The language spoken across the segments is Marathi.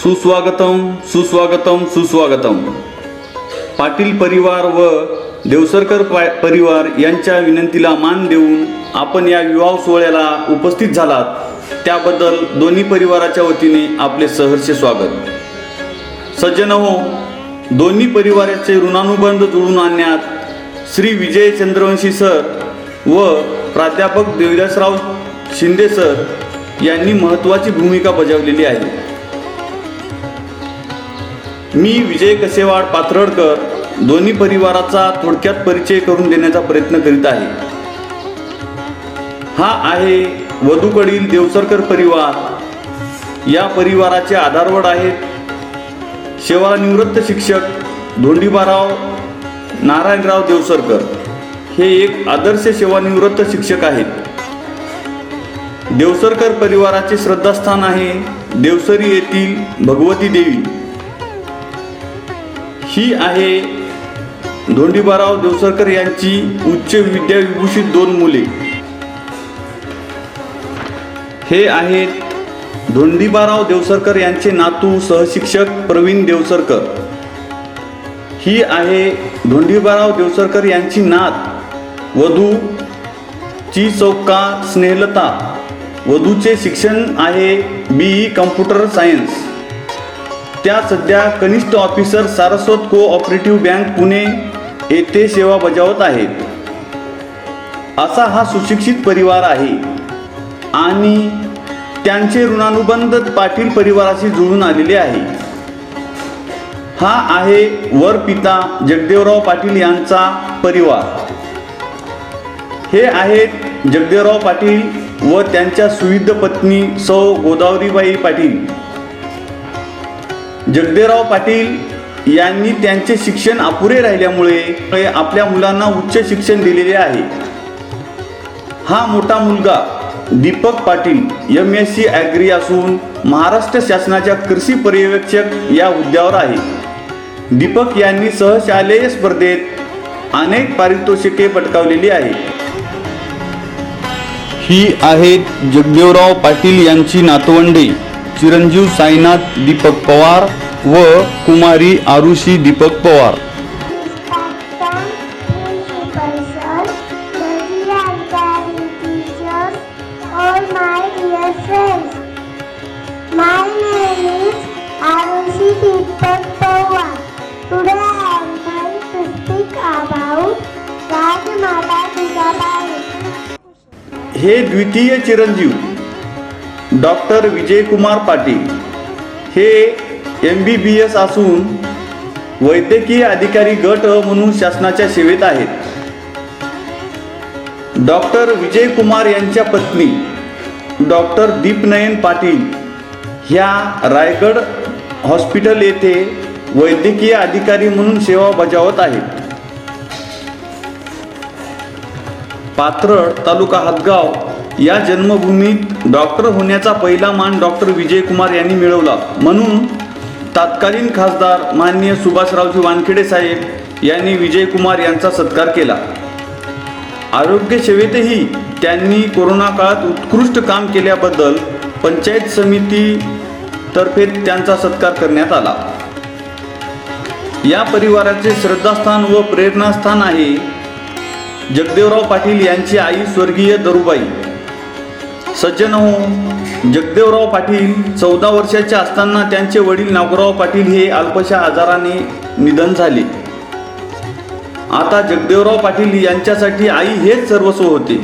सुस्वागतम सुस्वागतम सुस्वागतम. पाटील परिवार व देवसरकर परिवार यांच्या विनंतीला मान देऊन आपण या विवाह सोहळ्याला उपस्थित झालात, त्याबद्दल दोन्ही परिवाराच्या वतीने आपले सहर्ष स्वागत. सज्जनहो, दोन्ही परिवाराचे ऋणानुबंध जुळून आणण्यात श्री विजय चंद्रवंशी सर व प्राध्यापक देवदासराव शिंदे सर यांनी महत्त्वाची भूमिका बजावलेली आहे. मी विजय कसेवाड पाथर्डकर दोन्ही परिवाराचा थोडक्यात परिचय करून देण्याचा प्रयत्न करीत आहे. हा आहे वधूकडील देवसरकर परिवार. या परिवाराचे आधारवड आहेत सेवानिवृत्त शिक्षक धोंडीबाराव नारायणराव देवसरकर. हे एक आदर्श सेवानिवृत्त शिक्षक आहेत. देवसरकर परिवाराचे श्रद्धास्थान आहे देवसरी येथील भगवती देवी. ही आहे धोंडीबाराव देवसरकर यांची उच्च विद्याविभूषित 2 मुले. हे आहेत धोंडीबाराव देवसरकर यांचे नातू सहशिक्षक प्रवीण देवसरकर. ही आहे धोंडीबाराव देवसरकर यांची नात वधू ची चौका स्नेहलता. वधूचे शिक्षण आहे BE कम्प्युटर सायन्स. त्या सध्या कनिष्ठ officer Saraswat cooperative bank Pune येथे सेवा बजावत आहेत. असा हा सुशिक्षित परिवार आहे आणि त्यांचे ऋणानुबंध पाटील परिवाराशी जुळून आलेले आहे. हा आहे वर पिता जगदेवराव पाटील यांचा परिवार. हे आहेत जगदेवराव पाटील व त्यांच्या सुविध पत्नी सौ गोदावरीबाई पाटील. जगदेवराव पाटील यांनी त्यांचे शिक्षण अपुरे राहिल्यामुळे आपल्या मुलांना उच्च शिक्षण दिलेले आहे. हा मोठा मुलगा दीपक पाटील MSc ॲग्री असून महाराष्ट्र शासनाच्या कृषी पर्यवेक्षक या हुद्द्यावर आहे. दीपक यांनी सहशालेय स्पर्धेत अनेक पारितोषिके पटकावलेली आहेत. ही आहेत जगदेवराव पाटील यांची नातवंडे चिरंजीव साईनाथ दीपक पवार व कुमारी आरुषी दीपक पवार. हे द्वितीय चिरंजीव डॉक्टर विजयकुमार पाटील. हे MBBS असून वैद्यकीय अधिकारी गट म्हणून शासनाच्या सेवेत आहेत. डॉक्टर विजयकुमार यांच्या पत्नी डॉक्टर दीपनयन पाटील ह्या रायगड हॉस्पिटल येथे वैद्यकीय अधिकारी म्हणून सेवा बजावत आहेत. पाथर्ड तालुका हातगाव या जन्मभूमीत डॉक्टर होण्याचा पहिला मान डॉक्टर विजयकुमार यांनी मिळवला, म्हणून तत्कालीन खासदार माननीय सुभाषरावजी वानखेडे साहेब यांनी विजयकुमार यांचा सत्कार केला. आरोग्य सेवेतही त्यांनी कोरोना काळात उत्कृष्ट काम केल्याबद्दल पंचायत समितीतर्फे त्यांचा सत्कार करण्यात आला. या परिवाराचे श्रद्धास्थान व प्रेरणास्थान आहे जगदेवराव पाटील यांची आई स्वर्गीय दरुबाई. सज्जनहो, जगदेवराव पाटील 14 वर्षाचे असताना त्यांचे वडील नागोराव पाटील हे अल्पशा आजाराने निधन झाले. आता जगदेवराव पाटील यांच्यासाठी आई हेच सर्वस्व होते.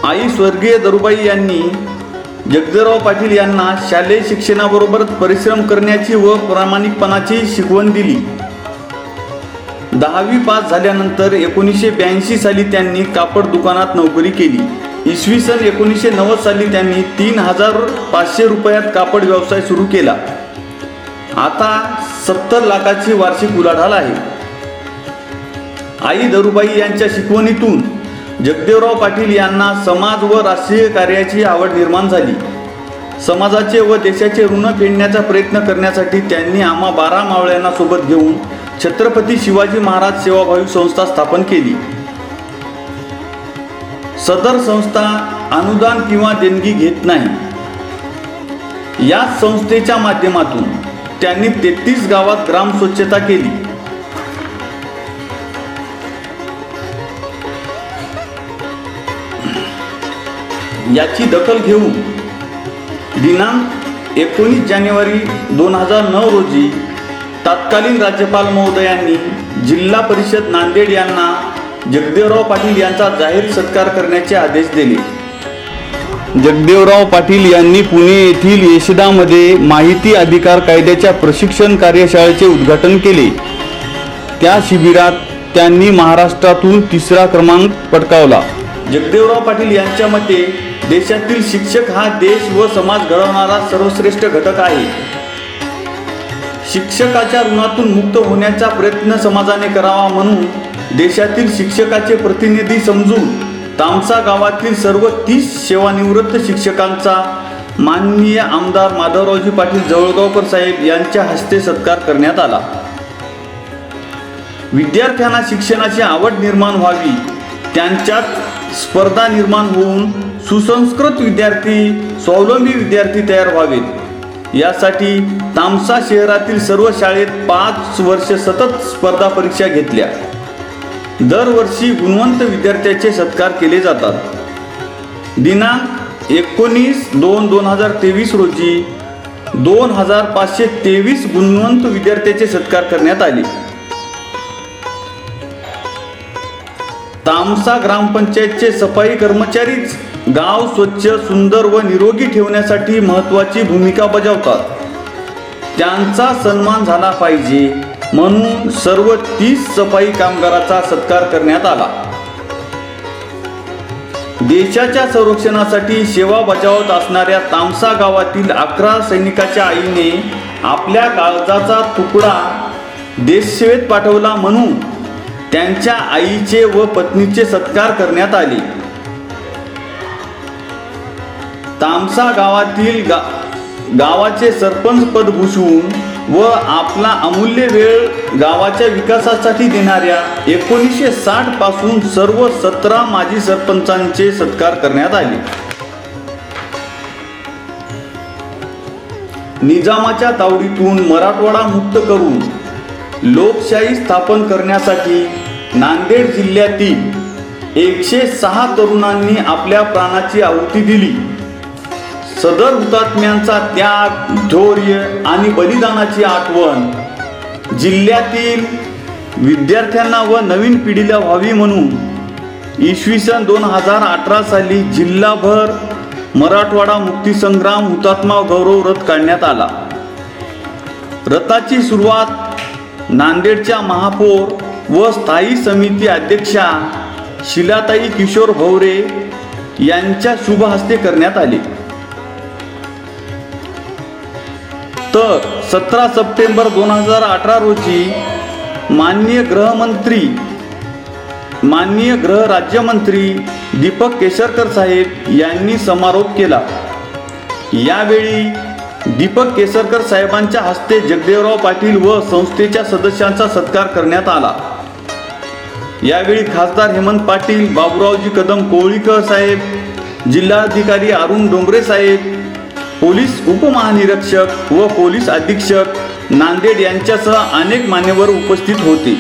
आई स्वर्गीय दरुबाई यांनी जगदेवराव पाटील यांना शालेय शिक्षणाबरोबरच परिश्रम करण्याची व प्रामाणिकपणाची शिकवण दिली. 10वी पास झाल्यानंतर 1982 साली त्यांनी कापड दुकानात नोकरी केली. इसवी सन 1990 साली त्यांनी 3,500 रुपयात कापड व्यवसाय सुरू केला. आता 70 लाखाची वार्षिक उलाढाल आहे. आई दरुबाई यांच्या शिकवणीतून जगदेवराव पाटील यांना समाज व राष्ट्रीय कार्याची आवड निर्माण झाली. समाजाचे व देशाचे ऋण फेडण्याचा प्रयत्न करण्यासाठी त्यांनी आम्हा 12 मावळ्यांना सोबत घेऊन छत्रपती शिवाजी महाराज सेवाभावी संस्था स्थापन केली. सदर संस्था अनुदान किंवा देणगी घेत नाही. याच संस्थेच्या माध्यमातून त्यांनी 33 गावात ग्राम स्वच्छता केली. याची दखल घेऊन दिनांक 19 जानेवारी 2009 रोजी तत्कालीन राज्यपाल महोदयांनी जिल्हा परिषद नांदेड यांना जगदेवराव पाटील यांचा जाहीर सत्कार करण्याचे आदेश दिले. जगदेवराव पाटील यांनी पुणे येथील येशदामध्ये माहिती अधिकार कायद्याच्या प्रशिक्षण कार्यशाळेचे उद्घाटन केले. त्या शिबिरात त्यांनी महाराष्ट्रातून 3रा क्रमांक पटकावला. जगदेवराव पाटील यांच्या मते देशातील शिक्षक हा देश व समाज घडवणारा सर्वश्रेष्ठ घटक आहे. शिक्षकाच्या ऋणातून मुक्त होण्याचा प्रयत्न समाजाने करावा म्हणून देशातील शिक्षकाचे प्रतिनिधी समजून तामसा गावातील सर्व 30 सेवानिवृत्त शिक्षकांचा माननीय आमदार माधवरावजी पाटील जवळगावकर साहेब यांच्या हस्ते सत्कार करण्यात आला. विद्यार्थ्यांना शिक्षणाची आवड निर्माण व्हावी, त्यांच्यात स्पर्धा निर्माण होऊन सुसंस्कृत विद्यार्थी, स्वावलंबी विद्यार्थी तयार व्हावेत, यासाठी तामसा शहरातील सर्व शाळेत 5 वर्ष सतत स्पर्धा परीक्षा घेतल्या. दरवर्षी गुणवंत विद्यार्थ्याचे सत्कार केले जातात. दिनांक 19/2/2023 रोजी 2523 गुणवंत विद्यार्थ्याचे सत्कार करण्यात आले. तामसा ग्रामपंचायतचे सफाई कर्मचारीच गाव स्वच्छ, सुंदर व निरोगी ठेवण्यासाठी महत्त्वाची भूमिका बजावतात. त्यांचा सन्मान झाला पाहिजे म्हणून सर्व 30 सफाई कामगाराचा सत्कार करण्यात आला. देशाच्या संरक्षणासाठी सेवा बजावत असणाऱ्या तामसा गावातील 11 सैनिकाच्या आईने आपल्या काळजाचा तुकडा देशसेवेत पाठवला म्हणून त्यांच्या आईचे व पत्नीचे सत्कार करण्यात आले. तामसा गावातील गावाचे सरपंच पद भूषवून व आपला अमूल्य वेळ गावाच्या विकासासाठी देणाऱ्या 1960 पासून सर्व 17 माजी सरपंचांचे सत्कार करण्यात आले. निजामाच्या तावडीतून मराठवाडा मुक्त करून लोकशाही स्थापन करण्यासाठी नांदेड जिल्ह्यातील 106 तरुणांनी आपल्या प्राणाची आहुती दिली. सदर हुतात्म्यांचा त्याग, धैर्य आणि बलिदानाची आठवण जिल्ह्यातील विद्यार्थ्यांना व नवीन पिढीला व्हावी म्हणून इसवी सन 2018 साली जिल्हाभर मराठवाडा मुक्तीसंग्राम हुतात्मा गौरव रथ काढण्यात आला. रथाची सुरुवात नांदेडच्या महापौर व स्थायी समिती अध्यक्षा शिलाताई किशोर भवरे यांच्या शुभ हस्ते करण्यात आले. तर 17 सप्टेंबर 2018 रोजी माननीय गृह राज्यमंत्री दीपक केसरकर साहेब यांनी समारोप केला. यावेळी दीपक केसरकर साहेबांच्या हस्ते जगदेवराव पाटील व संस्थेच्या सदस्यांचा सत्कार करण्यात आला. यावेळी खासदार हेमंत पाटील, बाबूरावजी कदम कोळीकर साहेब, जिल्हाधिकारी अरुण डोंगरे साहेब, पोलीस उपमहानिरीक्षक व पोलीस अधीक्षक नांदेड यांच्यासह अनेक मान्यवर उपस्थित होते.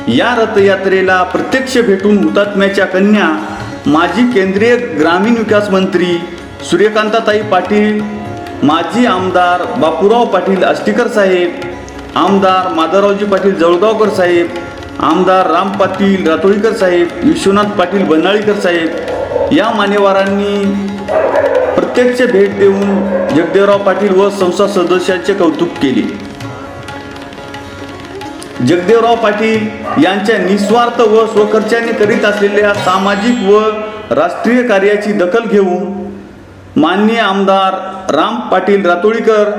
या रथयात्रेला प्रत्यक्ष भेटून हुतात्म्याच्या कन्या माजी केंद्रीय ग्रामीण विकास मंत्री सूर्यकांताताई पाटील, माजी आमदार बापूराव पाटील आष्टीकर साहेब, आमदार माधवरावजी पाटील जवळगावकर साहेब, आमदार राम पाटील रातोळीकर साहेब, विश्वनाथ पाटील बनाळीकर साहेब या मान्यवरांनी प्रत्यक्ष भेट देऊन जगदेवराव पाटील व संस्था सदस्यांचे कौतुक केले. जगदेवराव पाटील यांच्या निस्वार्थ व स्वखर्चाने करीत असलेल्या सामाजिक व राष्ट्रीय कार्याची दखल घेऊन माननीय आमदार राम पाटील रातोळीकर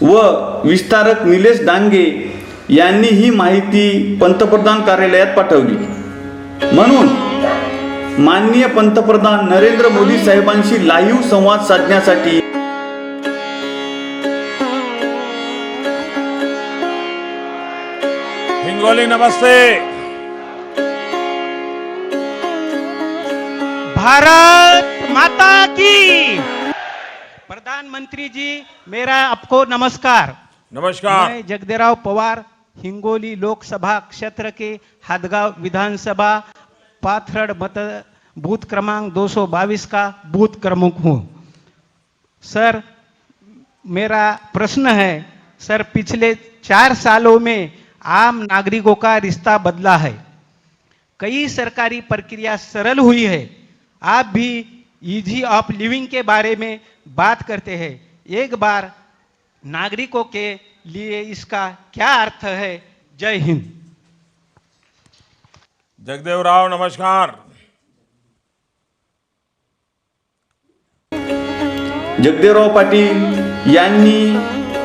व विस्तारक निलेश डांगे यांनी ही माहिती पंतप्रधान कार्यालयात पाठवली. म्हणून माननीय पंतप्रधान नरेंद्र मोदी साहेबांशी लाईव्ह संवाद साधण्यासाठी हिंगोली नमस्ते. भारत माता की. प्रधानमंत्री जी, मेरा आपको नमस्कार। नमस्कार। मैं जगदेवराव पवार, हिंगोली लोकसभा क्षेत्र के हादगांव विधानसभा पाथरड़ मत बूथ क्रमांक 222 का बूथ प्रमुख हूँ। सर, मेरा प्रश्न है, सर पिछले 4 सालों में आम नागरिकों का रिश्ता बदला है, कई सरकारी प्रक्रिया सरल हुई है। आप भी ईजी ऑफ लिविंग के बारे में बात करते हैं, एक बार नागरिकों के लिए इसका क्या अर्थ है? जय हिंद। जगदेवराव नमस्कार। जगदेवराव पाटील यांनी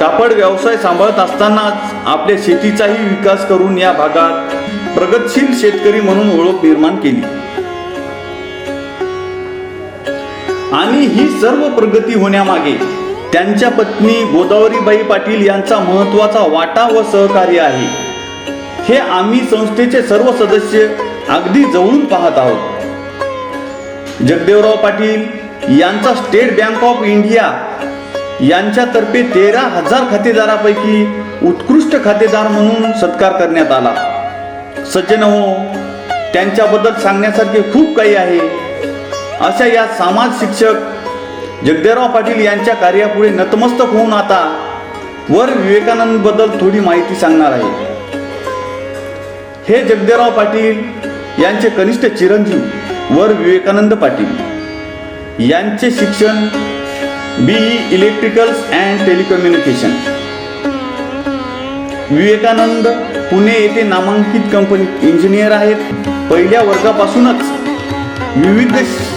कापड व्यवसाय सांभाळत असतानाच आपल्या शेतीचाही विकास करून या भागात प्रगतशील शेतकरी म्हणून ओळख निर्माण केली आणि ही सर्व प्रगती होण्यामागे त्यांच्या पत्नी गोदावरीबाई पाटील यांचा महत्त्वाचा वाटा व सहकार्य आहे, हे आम्ही संस्थेचे सर्व सदस्य अगदी जवळून पाहत आहोत। जगदेवराव पाटील यांचा स्टेट बँक ऑफ इंडिया यांच्यातर्फे 13,000 खातेदारापैकी उत्कृष्ट खातेदार म्हणून सत्कार करण्यात आला। सज्जन हो, त्यांच्याबद्दल सांगण्यासारखे खूप काही आहे। अशा या समाज शिक्षक जगदेवराव पाटील यांच्या कार्यापुढे नतमस्तक होऊन आता वर विवेकानंद बद्दल थोडी माहिती सांगणार आहे। हे जगदेवराव पाटील यांचे कनिष्ठ चिरंजीव वर विवेकानंद पाटील यांचे शिक्षण BE electricals and telecommunication, Vivekanand Pune येथे नामांकित कंपनीत इंजिनियर आहेत। पहिल्या वर्गापासूनच विविध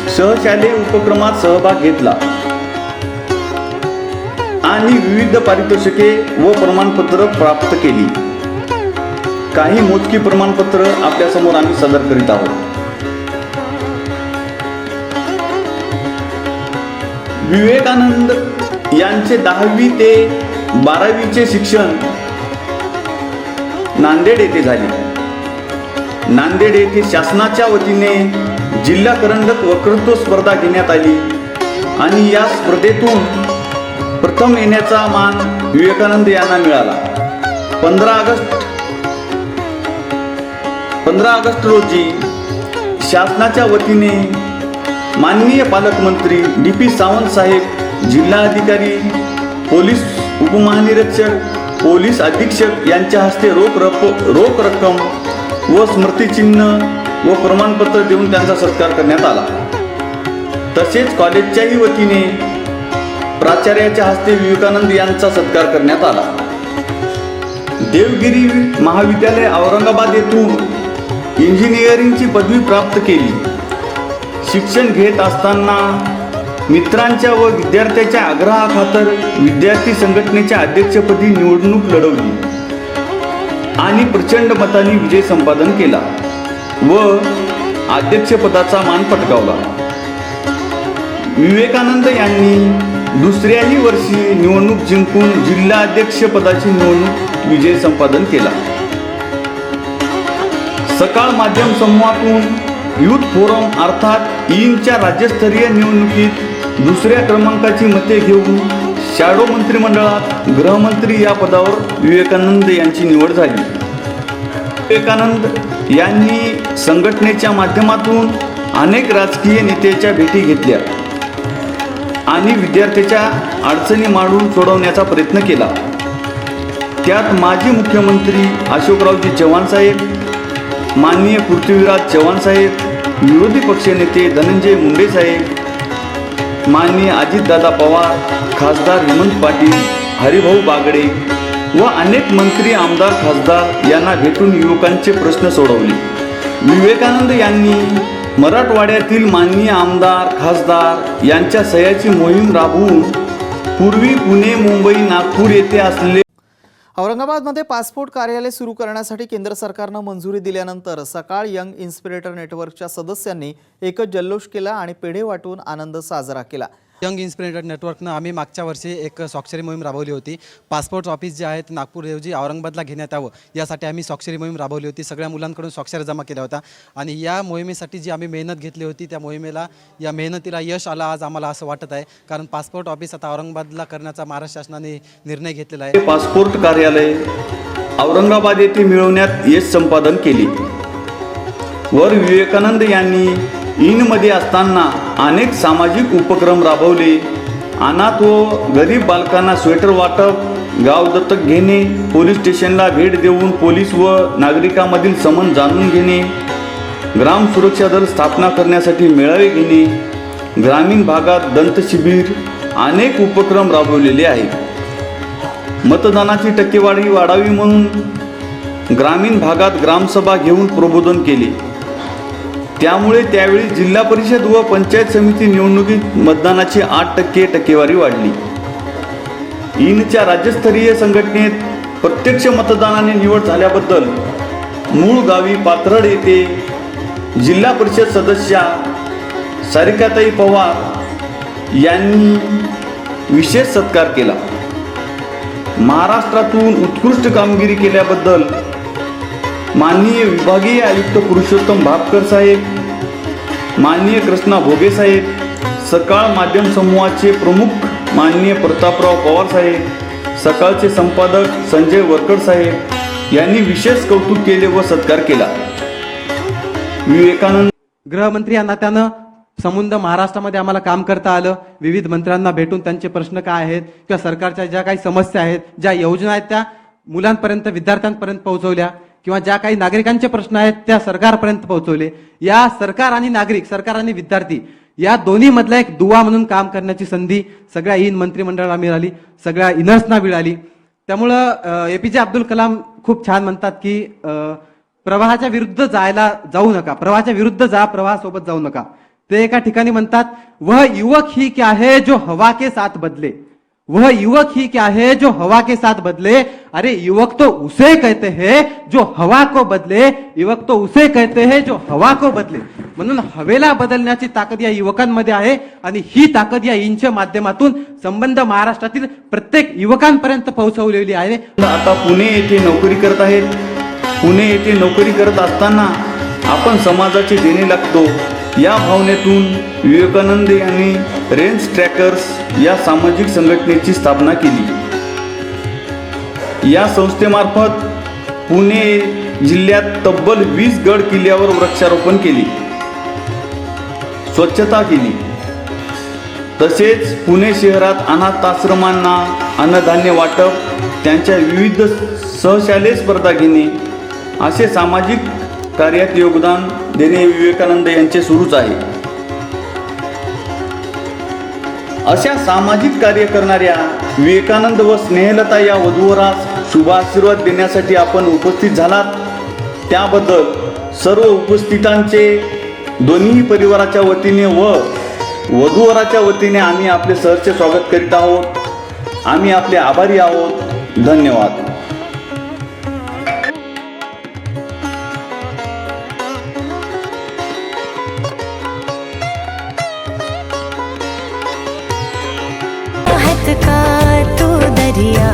सहशालेय उपक्रमात सहभाग घेतला आणि विविध पारितोषिके व प्रमाणपत्र प्राप्त केली। काही मोजकी प्रमाणपत्र आपल्या समोर आम्ही सादर करीत आहोत। विवेकानंद यांचे 10वी ते 12वीचे शिक्षण नांदेड येथे झाले। नांदेड येथे शासनाच्या वतीने जिल्हा करंडक वक्तृत्व स्पर्धा घेण्यात आली आणि या स्पर्धेतून प्रथम येण्याचा मान विवेकानंद यांना मिळाला। 15 ऑगस्ट रोजी शासनाच्या वतीने माननीय पालकमंत्री DP सावंत साहेब, जिल्हाधिकारी, पोलीस उपमहानिरीक्षक, पोलीस अधीक्षक यांच्या हस्ते रोख रक्कम व स्मृतिचिन्ह व प्रमाणपत्र देऊन त्यांचा सत्कार करण्यात आला। तसेच कॉलेजच्याही वतीने प्राचार्याच्या हस्ते विवेकानंद यांचा सत्कार करण्यात आला। देवगिरी महाविद्यालय औरंगाबाद येथून इंजिनिअरिंगची पदवी प्राप्त केली। शिक्षण घेत असताना मित्रांच्या व विद्यार्थ्याच्या आग्रहाखातर विद्यार्थी संघटनेच्या अध्यक्षपदी निवडणूक लढवली आणि प्रचंड मतांनी विजय संपादन केला व अध्यक्षपदाचा मान पटकावला। विवेकानंद यांनी दुसऱ्याही वर्षी निवडणूक जिंकून जिल्हा अध्यक्षपदाची निवडणूक विजय संपादन केला। सकाळ माध्यम समूहातून युथ फोरम अर्थात ईनच्या राज्यस्तरीय निवडणुकीत दुसऱ्या क्रमांकाची मते घेऊन शॅडो मंत्रिमंडळात गृहमंत्री या पदावर विवेकानंद यांची निवड झाली। विवेकानंद यांनी संघटनेच्या माध्यमातून अनेक राजकीय नेत्याच्या भेटी घेतल्या आणि विद्यार्थ्याच्या अडचणी मांडून सोडवण्याचा प्रयत्न केला। त्यात माजी मुख्यमंत्री अशोकरावजी चव्हाण साहेब, माननीय पृथ्वीराज चव्हाण साहेब, विरोधी पक्षनेते धनंजय मुंडे साहेब, माननीय अजितदादा पवार, खासदार हेमंत पाटील, हरिभाऊ बागडे व अनेक मंत्री, आमदार, खासदार यांना भेटून युवकांचे प्रश्न सोडवले। विवेकानंद यांनी मराठवाड्यातील माननीय आमदार, खासदार यांच्या सह्याची मोहीम राबवून पूर्वी पुणे, मुंबई, नागपूर येथे असलेले औरंगाबादमध्ये पासपोर्ट कार्यालय सुरू करण्यासाठी केंद्र सरकारनं मंजुरी दिल्यानंतर सकाळ यंग इन्स्पिरेटर नेटवर्कच्या सदस्यांनी एकच जल्लोष केला आणि पेढे वाटून आनंद साजरा केला। यंग इन्स्पिरेटेड नेटवर्कनं आम्ही मागच्या वर्षी एक स्वाक्षरी मोहीम राबवली होती. पासपोर्ट ऑफिस जे आहे ते नागपूरऐवजी औरंगाबादला घेण्यात यावं यासाठी आम्ही स्वाक्षरी मोहीम राबवली होती. सगळ्या मुलांकडून स्वाक्षऱ्या जमा केल्या होत्या आणि या मोहिमेसाठी जी आम्ही मेहनत घेतली होती त्या या मेहनतीला यश आलं आज आम्हाला असं वाटत आहे. कारण पासपोर्ट ऑफिस आता औरंगाबादला करण्याचा महाराष्ट्र शासनाने निर्णय घेतलेला आहे. पासपोर्ट कार्यालय औरंगाबाद येथे मिळवण्यात यश संपादन केले. वर विवेकानंद यांनी ईनमध्ये असताना अनेक सामाजिक उपक्रम राबवले. अनाथ व गरीब बालकांना स्वेटर वाटप, गाव दत्तक घेणे, पोलीस स्टेशनला भेट देऊन पोलीस व नागरिकांमधील संबंध जाणून घेणे, ग्राम सुरक्षा दल स्थापना करण्यासाठी मेळावे घेणे, ग्रामीण भागात दंत शिबिर अनेक उपक्रम राबवलेले आहेत. मतदानाची टक्केवारी वाढावी म्हणून ग्रामीण भागात ग्रामसभा घेऊन प्रबोधन केले. त्यामुळे त्यावेळी जिल्हा परिषद व पंचायत समिती निवडणुकीत मतदानाची 8% टक्केवारी वाढली. ईनच्या राज्यस्तरीय संघटनेत प्रत्यक्ष मतदानाने निवड झाल्याबद्दल मूळ गावी पाथर्ड येथे जिल्हा परिषद सदस्या सारिकाताई पवार यांनी विशेष सत्कार केला. महाराष्ट्रातून उत्कृष्ट कामगिरी केल्याबद्दल माननीय विभागीय आयुक्त पुरुषोत्तम भापकर साहेब, माननीय कृष्णा भोगे साहेब, सकाळ माध्यम समूहाचे प्रमुख माननीय प्रतापराव पवार साहेब, सकाळचे संपादक संजय वरकड साहेब यांनी विशेष कौतुक केले व सत्कार केला. विवेकानंद गृहमंत्री या नात्यानं संबंध महाराष्ट्रामध्ये आम्हाला काम करता आलं. विविध मंत्र्यांना भेटून त्यांचे प्रश्न काय आहेत किंवा सरकारच्या ज्या काही समस्या आहेत, ज्या योजना आहेत त्या मुलांपर्यंत विद्यार्थ्यांपर्यंत पोहोचवल्या किंवा ज्या काही नागरिकांचे प्रश्न आहेत त्या सरकारपर्यंत पोहोचवले. या सरकार आणि नागरिक, सरकार आणि विद्यार्थी या दोन्ही मधला एक दुवा म्हणून काम करण्याची संधी सगळ्या ईन मंत्रिमंडळाला मिळाली, सगळ्या इनर्सना मिळाली. त्यामुळं एपीजे अब्दुल कलाम खूप छान म्हणतात की प्रवाहाच्या विरुद्ध जाऊ नका, प्रवाहाच्या विरुद्ध जा, प्रवाहासोबत जाऊ नका. ते एका ठिकाणी म्हणतात, वह युवक ही क्या है जो हवा के साथ बदले, वह युवक ही क्या है जो हवा के साथ बदले. अरे युवक तो उसे कहते हैं जो हवा को बदले, युवक तो उसे कहते हैं जो हवा को बदले. म्हणून हवेला बदलण्याची ताकद या युवकांमध्ये आहे आणि ही ताकद या ईनच्या माध्यमातून संबंध महाराष्ट्रातील प्रत्येक युवकांपर्यंत पोहोचवलेली आहे. आता पुणे येथे नोकरी करत आहेत. पुणे येथे नोकरी करत असताना आपण समाजाचे देणे लागतो या भावनेतून विवेकानंद यांनी रेंज ट्रॅकर्स या सामाजिक संघटनेची स्थापना केली. या संस्थेमार्फत पुणे जिल्ह्यात तब्बल 20 गड किल्ल्यावर वृक्षारोपण केले, स्वच्छता केली. तसेच पुणे शहरात अनाथ आश्रमांना अन्नधान्य वाटप, त्यांच्या विविध सहशालेय स्पर्धा घेणे असे सामाजिक कार्यात योगदान देणे विवेकानंद यांचे सुरूच आहे. अशा सामाजिक कार्य करणाऱ्या विवेकानंद व स्नेहलता या वधूवरास शुभ आशीर्वाद देण्यासाठी आपण उपस्थित झालात त्याबद्दल सर्व उपस्थितांचे दोन्ही परिवाराच्या वतीने व वधूवराच्या वतीने आम्ही आपले सहर्ष स्वागत करीत आहोत. आम्ही आपले आभारी आहोत. धन्यवाद. का तू दरिया